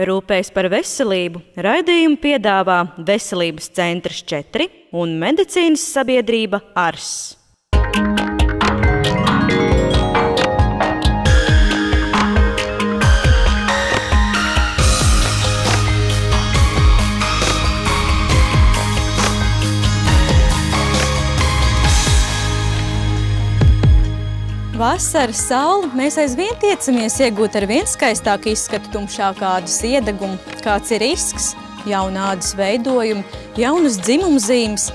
Rūpējas par veselību raidījumu piedāvā Veselības centrs 4 un medicīnas sabiedrība ARS. Vasaras sauli mēs aizvien tiecamies iegūt ar vien skaistāku izskatu, tumšāku ādas iedegumu. Kāds ir risks? Jauna ādas veidojumi, jaunas dzimumzīmes.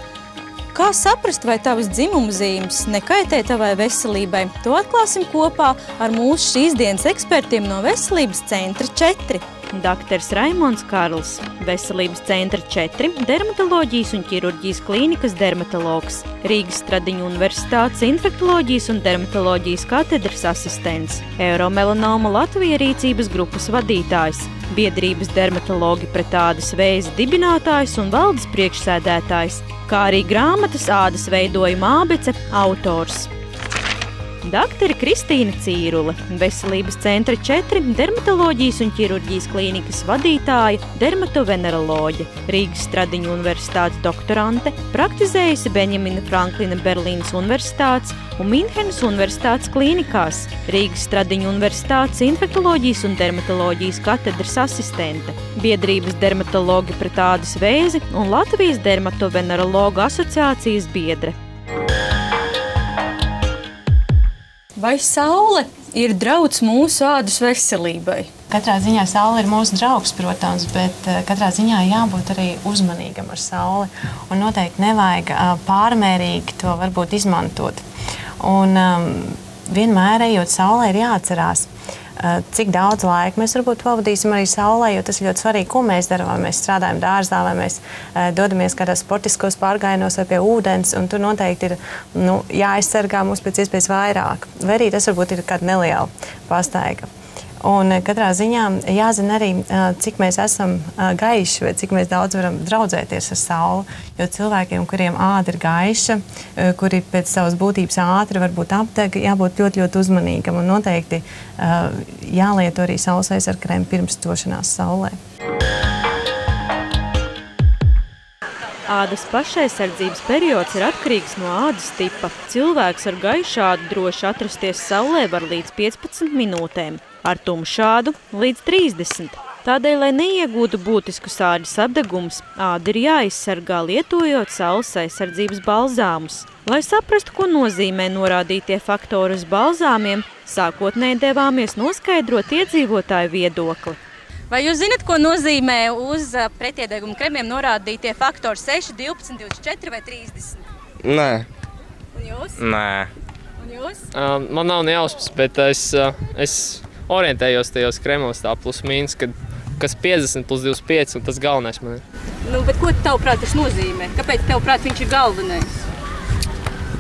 Kā saprast, vai tavas dzimumzīmes nekaitē tavai veselībai? To atklāsim kopā ar mūsu šīs dienas ekspertiem no Veselības centra 4. Dr. Raimonds Karls, Veselības centra 4, dermatoloģijas un ķirurģijas klīnikas dermatologs, Rīgas Stradiņu universitātes infektoloģijas un dermatoloģijas katedras asistents, Euromelanoma Latvija rīcības grupas vadītājs, biedrības dermatologi pret ādas vēzi dibinātājs un valdes priekšsēdētājs, kā arī grāmatas ādas veidojuma ābece autors. Dr. Kristīna Cīrule, Veselības centra 4, dermatoloģijas un ķirurģijas klīnikas vadītāja, dermatoveneroloģe, Rīgas Stradiņu universitātes doktorante, praktizējusi Benjamina Franklina Berlīnas universitātes un Minhenes universitātes klīnikās, Rīgas Stradiņu universitātes infektoloģijas un dermatoloģijas katedras asistente, biedrības dermatologi pret ādas vēzi un Latvijas dermatovenerologu asociācijas biedre. Vai saule ir drauds mūsu ādas veselībai? Katrā ziņā saule ir mūsu draugs, protams, bet katrā ziņā jābūt arī uzmanīgam ar sauli. Un noteikti nevajag pārmērīgi to varbūt izmantot. Un vienmēr ejot saulē ir jāatcerās, cik daudz laika mēs varbūt pavadīsim arī saulē, jo tas ir ļoti svarīgi, ko mēs darām. Vai mēs strādājam dārzā, vai mēs dodamies kādā sportiskos pārgājienos vai pie ūdens, un tur noteikti ir jāaizsargā mūs pēc iespējas vairāk. Vai arī tas varbūt ir kāda neliela pastaiga. Un katrā ziņā jāzina arī, cik mēs esam gaiši vai cik mēs daudz varam draudzēties ar sauli. Jo cilvēkiem, kuriem āda ir gaiša, kuri pēc savas būtības ātri varbūt apdeg, jābūt ļoti, ļoti uzmanīgam. Un noteikti jālieto arī saules aizsargkrēmi pirms došanās saulē. Ādas pašaizsardzības periods ir atkarīgs no ādas tipa. Cilvēks ar gaišu ādu droši atrasties saulē var līdz 15 minūtēm, ar tumšu ādu līdz 30. Tādēļ, lai neiegūtu būtiskus ādas apdegumus, āda ir jāizsargā lietojot saules aizsardzības balzāmus. Lai saprastu, ko nozīmē norādītie faktori uz balzāmiem, sākotnēji devāmies noskaidrot iedzīvotāju viedokli. Vai jūs zinat, ko nozīmē uz pretiedegumu kremiem norādītie faktori 6, 12, 24 vai 30? Nē. Un jūs? Nē. Un jūs? Man nav nejausmas, bet es orientējos tajos kremos tā plus mīnus, kas 50 plus 25, un tas galvenais man ir. Nu, bet ko tavuprāt tas nozīmē? Kāpēc tavuprāt viņš ir galvenais?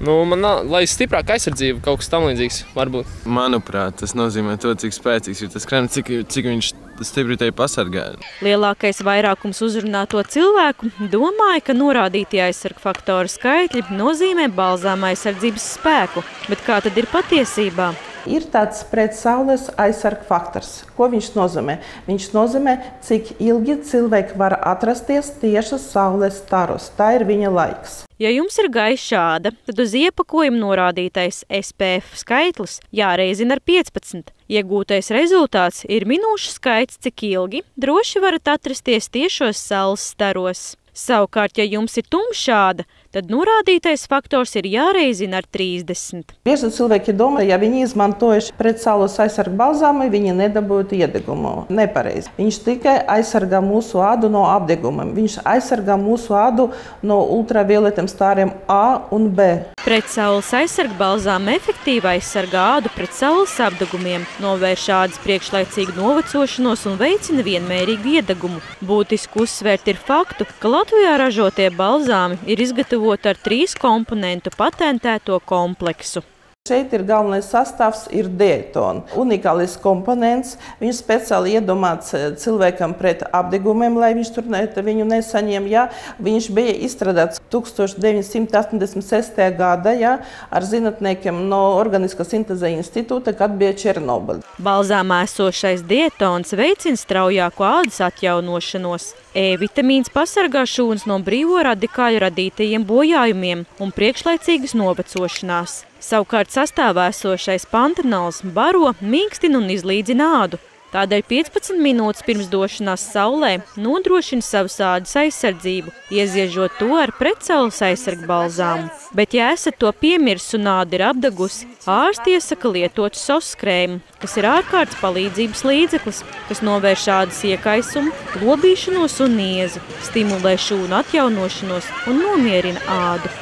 Nu, man nav, lai stiprāk aizsardzība, kaut kas tam līdzīgs, varbūt. Manuprāt, tas nozīmē to, cik spēcīgs ir tas krems, cik viņš stipri tevi pasargā. Lielākais vairākums uzrunāto cilvēku domāja, ka norādītie aizsargu faktoru skaitļi nozīmē balzāma aizsardzības spēku. Bet kā tad ir patiesībā? Ir tāds pretsaules aizsargu faktors. Ko viņš nozīmē? Viņš nozīmē, cik ilgi cilvēki var atrasties tieši saules staros. Tā ir viņa laiks. Ja jums ir gaiša āda, tad uz iepakojuma norādītais SPF skaitlis jāreizina ar 15. Iegūtais rezultāts ir minūšu skaits, cik ilgi droši varat atrasties tiešos saules staros. Savukārt, ja jums ir tumša āda, tad norādītais faktors ir jāreizina ar 30. Bieži cilvēki domā, ja viņi izmantojuši pretsaules aizsargu balzāmu, viņi nedabūtu iedegumu. Nepareizi. Viņš tikai aizsargā mūsu ādu no apdegumiem. Viņš aizsargā mūsu ādu no ultravioletiem stāriem A un B. Pretsaules aizsargu balzāma efektīvi aizsargā ādu pret saules apdegumiem, novērš ādas priekšlaicīgu novecošanos un veicina vienmērīgu iedegumu. Būtiski uzsvērt ir faktu, ka Latvijā ražotie balzāmi ir izgatavoti ar 3 komponentu patentēto kompleksu. Šeit ir galvenais sastāvs ir dietona. Unikālis komponents. Viņš speciāli iedomāts cilvēkam pret apdegumiem, lai viņš tur viņu nesaņem. Ja? Viņš bija izstrādāts 1986. gadā ar zinātniekiem no Organiskā sintēze institūta, kad bija Černobyļa. Balzāmā esošais dietons veicina straujāku ādas atjaunošanos. E-vitamīns pasargā šūnas no brīvo radikāļu radītajiem bojājumiem un priekšlaicīgas novecošanās. Savukārt sastāvā esošais pantenols baro, mīkstina un izlīdzina ādu. Tādēļ 15 minūtes pirms došanās saulē nodrošina savas ādas aizsardzību, ieziežot to ar pretsaules aizsargu balzāmu. Bet, ja esat to piemirsis un āda ir apdegusi, ārsti iesaka lietot SOS krēmu, kas ir ārkārtas palīdzības līdzeklis, kas novērš ādas iekaisumu, lobīšanos un niezi, stimulē šūnu atjaunošanos un nomierina ādu.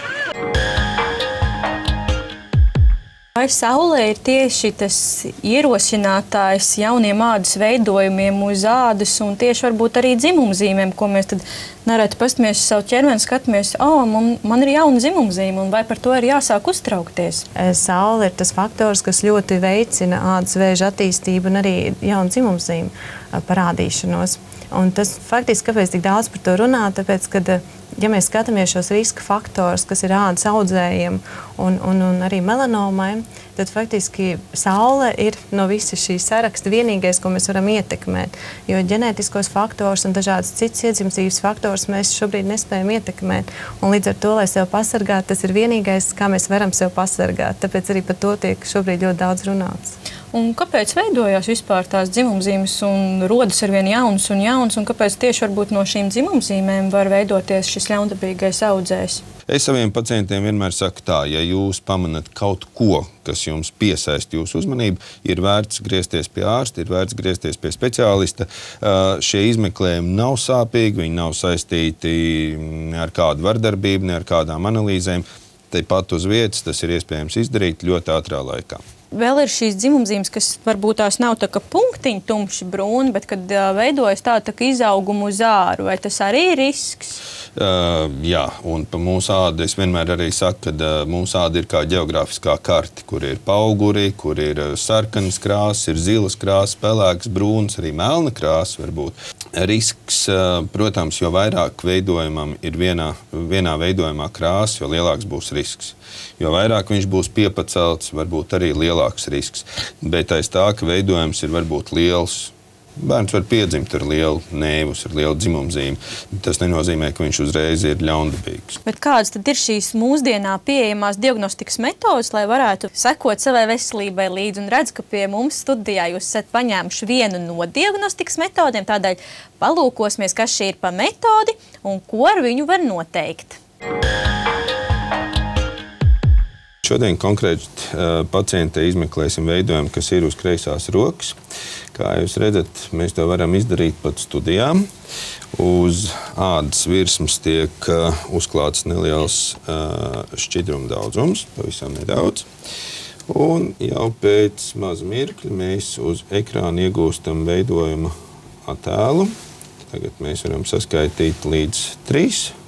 Vai saulē ir tieši tas ierosinātājs jauniem ādas veidojumiem uz ādas un tieši varbūt arī dzimumzīmēm, ko mēs tad nereti pastamies uz savu ķermeni, skatāmies, man ir jauna dzimumzīme, un vai par to ir jāsāk uztraukties? Saule ir tas faktors, kas ļoti veicina ādas vēža attīstību un arī jaunu dzimumzīmu parādīšanos. Un tas faktiski, kāpēc tik daudz par to runā, tāpēc, kad ja mēs skatāmies šos riska faktors, kas ir ādas audzējiem un arī melanomai, tad faktiski saule ir no visa šī saraksta vienīgais, ko mēs varam ietekmēt. Jo ģenētiskos faktors un dažādas citas iedzimstības faktors mēs šobrīd nespējam ietekmēt. Un līdz ar to, lai sev pasargāt, tas ir vienīgais, kā mēs varam sev pasargāt. Tāpēc arī par to tiek šobrīd ļoti daudz runāts. Un kāpēc veidojās vispār tās dzimumzīmes un rodas arvien jaunas, un kāpēc tieši varbūt no šīm dzimumzīmēm var veidoties šis ļaundabīgais audzējs? Es saviem pacientiem vienmēr saku tā, ja jūs pamanat kaut ko, kas jums piesaista jūsu uzmanību, ir vērts griezties pie ārsta, ir vērts griezties pie speciālista. Šie izmeklējumi nav sāpīgi, viņi nav saistīti ne ar kādu vardarbību, ne ar kādām analīzēm. Tepat uz vietas tas ir iespējams izdarīt ļoti ātrā laikā. Vēl ir šīs dzimumzīmes, kas varbūt tās nav tā kā punktiņi tumši brūni, bet kad veidojas tā kā izaugumu uz āru, vai tas arī ir risks? Jā, un pa mūsu ādu es vienmēr arī saku, ka mūsu āda ir kā ģeogrāfiskā karte, kur ir pauguri, kur ir sarkanas krāsas, ir zilas krāsas, pelēks, brūns, arī melna krāsa varbūt. Risks, protams, jo vairāk veidojumam ir vienā veidojumā krāsa, jo lielāks būs risks. Jo vairāk viņš būs piepacelts, varbūt arī lielāks risks. Bet aiz tā, ka veidojums ir varbūt liels, bērns var piedzimt ar lielu nēvus, ar lielu dzimumzīmi. Tas nenozīmē, ka viņš uzreiz ir ļaundabīgs. Bet kādas tad ir šīs mūsdienā pieejamās diagnostikas metodas, lai varētu sekot savai veselībai līdzi? Un redz, ka pie mums studijā jūs esat paņēmuši vienu no diagnostikas metodiem, tādēļ palūkosimies, kas šī ir pa metodi un ko ar viņu var noteikt. Šodien konkrēti pacientei izmeklēsim veidojumu, kas ir uz kreisās rokas. Kā jūs redzat, mēs to varam izdarīt pat studijām. Uz ādas virsmas tiek uzklāts neliels šķidruma daudzums, pavisam nedaudz. Un jau pēc maza mirkļa mēs uz ekrāna iegūstam veidojuma attēlu. Tagad mēs varam saskaitīt līdz 3.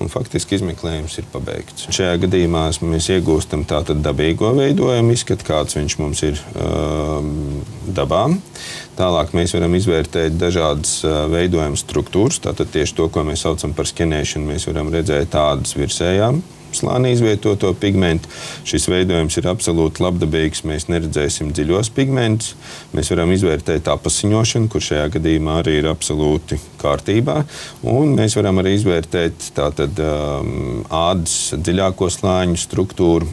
Un faktiski izmeklējums ir pabeigts. Šajā gadījumā mēs iegūstam tātad dabīgo veidojumu izskatu, kāds viņš mums ir dabā. Tālāk mēs varam izvērtēt dažādas veidojuma struktūras, tātad tieši to, ko mēs saucam par skenēšanu, mēs varam redzēt tādas virsējām slānī izvietoto pigmentu. Šis veidojums ir absolūti labdabīgs, mēs neredzēsim dziļos pigmentus. Mēs varam izvērtēt apasiņošanu, kur šajā gadījumā arī ir absolūti kārtībā. Un mēs varam arī izvērtēt tātad ādas dziļāko slāņu struktūru,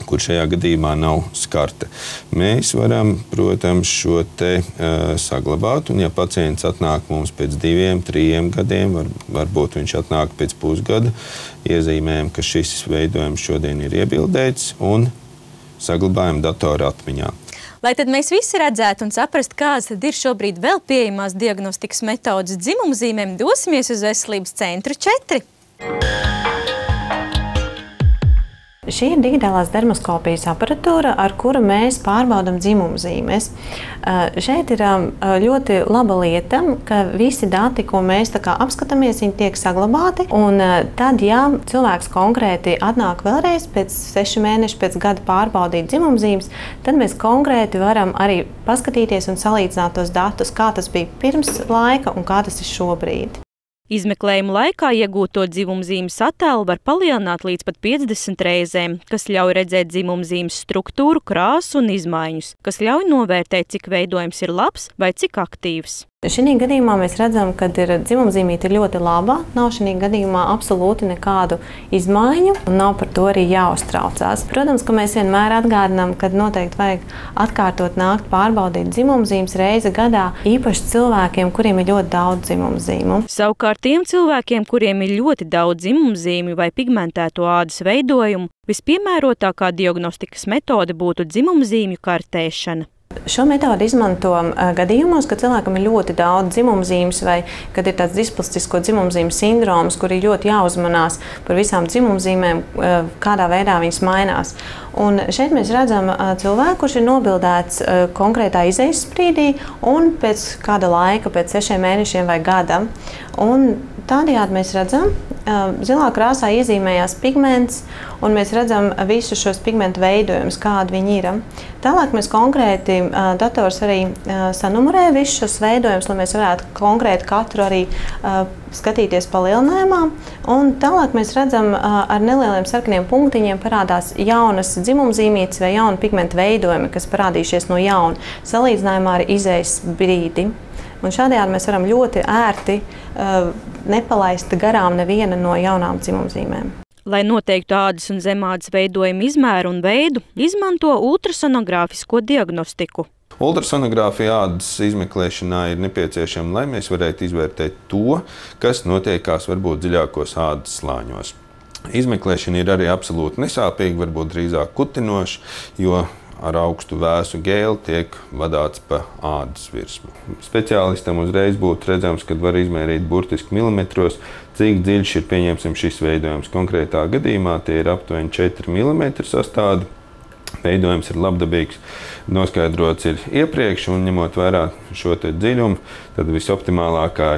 kur šajā gadījumā nav skarta. Mēs varam, protams, šo te saglabāt, un ja pacients atnāk mums pēc 2, 3 gadiem, varbūt viņš atnāk pēc pusgada, iezīmējam, ka šis veidojums šodien ir iebildēts un saglabājam datora atmiņā. Lai tad mēs visi redzētu un saprastu, kādas tad ir šobrīd vēl pieejamās diagnostikas metodas dzimumzīmēm, dosimies uz Veselības centru 4. Šī ir digitālās dermoskopijas aparatūra, ar kuru mēs pārbaudam dzimumzīmes. Šeit ir ļoti laba lieta, ka visi dati, ko mēs apskatāmies, viņi tiek saglabāti. Un tad, ja cilvēks konkrēti atnāk vēlreiz pēc 6 mēnešu, pēc gada pārbaudīt dzimumzīmes, tad mēs konkrēti varam arī paskatīties un salīdzināt tos datus, kā tas bija pirms laika un kā tas ir šobrīd. Izmeklējuma laikā iegūto dzimumzīmes attēlu var palielināt līdz pat 50 reizēm, kas ļauj redzēt dzimumzīmes struktūru, krāsu un izmaiņus, kas ļauj novērtēt, cik veidojums ir labs vai cik aktīvs. Šī gadījumā mēs redzam, ka dzimumzīmīte ir ļoti laba. Nav šī gadījumā absolūti nekādu izmaiņu un nav par to arī jāuztraucās. Protams, ka mēs vienmēr atgādinām, ka noteikti vajag atkārtot nākt pārbaudīt dzimumzīmes reizi gadā, īpaši cilvēkiem, kuriem ir ļoti daudz dzimumzīmu. Savukārt tiem cilvēkiem, kuriem ir ļoti daudz dzimumzīmju vai pigmentēto ādas veidojumu, vispiemērotākā diagnostikas metode būtu dzimumzīmju kartēšana. Šo metodi izmanto gadījumos, kad cilvēkam ir ļoti daudz dzimumzīmes vai kad ir tāds displastisko dzimumzīmu sindroms, kur ir ļoti jāuzmanās par visām dzimumzīmēm, kādā veidā viņas mainās. Un šeit mēs redzam cilvēku, kurš ir nobildēts konkrētā izejas brīdī un pēc kāda laika, pēc 6 mēnešiem vai gada. Un tādējādi mēs redzam, zilā krāsā iezīmējās pigments, un mēs redzam visus šos pigmentu veidojumus, kādi viņi ir. Tālāk mēs konkrēti dators arī sanumurē visus šos veidojumus, lai mēs varētu konkrēti katru arī skatīties palielinājumā. Un tālāk mēs redzam, ar nelieliem sarkaniem punktiņiem parādās jaunas dzimumzīmītes vai jauni pigmentu veidojumi, kas parādījušies no jauna, salīdzinājumā ar izejas brīdi. Un šādējādi mēs varam ļoti ērti nepalaist garām neviena no jaunām dzimumzīmēm. Lai noteiktu ādas un zemādas veidojumu izmēru un veidu, izmanto ultrasonogrāfisko diagnostiku. Ultrasonogrāfija ādas izmeklēšanā ir nepieciešama, lai mēs varētu izvērtēt to, kas notiekās varbūt dziļākos ādas slāņos. Izmeklēšana ir arī absolūti nesāpīga, varbūt drīzāk kutinoša, jo ar augstu vēsu gēli tiek vadāts pa ādas virsmu. Speciālistam uzreiz būtu redzams, kad var izmērīt burtiski milimetros, cik dziļš ir, pieņemsim, šis veidojums. Konkrētā gadījumā tie ir aptuveni 4 mm sastādi. Veidojums ir labdabīgs, noskaidrots ir iepriekš, un ņemot vērā šo dziļumu, tad visoptimālākā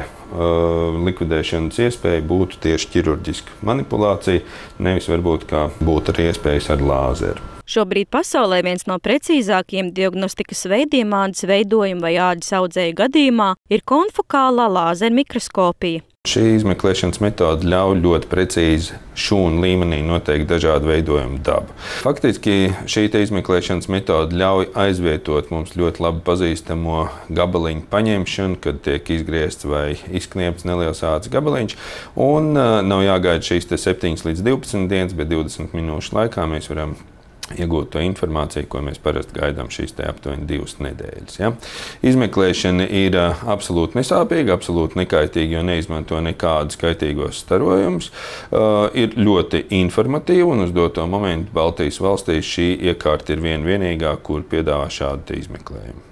likvidēšanas iespēja būtu tieši ķirurģiska manipulācija, nevis varbūt kā būtu arī iespējas ar lāzeru. Šobrīd pasaulē viens no precīzākajiem diagnostikas veidiem ādas veidojuma vai ādas audzēju gadījumā ir konfokālā lāzera mikroskopija. Šī izmeklēšanas metode ļauj ļoti precīzi šūnu līmenī noteikt dažādu veidojumu dabu. Faktiski šī izmeklēšanas metode ļauj aizvietot mums ļoti labi pazīstamo gabaliņu paņemšanu, kad tiek izgriezts vai izkniepts neliels ādas gabaliņš, un nav jāgaida šīs 7 līdz 12 dienas, bet 20 minūšu laikā mēs varam iegūt to informāciju, ko mēs parasti gaidām šīs aptuveni 2 nedēļas. Ja? Izmeklēšana ir absolūti nesāpīga, absolūti nekaitīga, jo neizmanto nekādus kaitīgos starojumus. Ir ļoti informatīva, un uz doto momentu Baltijas valstīs šī iekārta ir vienīgā, kur piedāvā šādu izmeklējumu.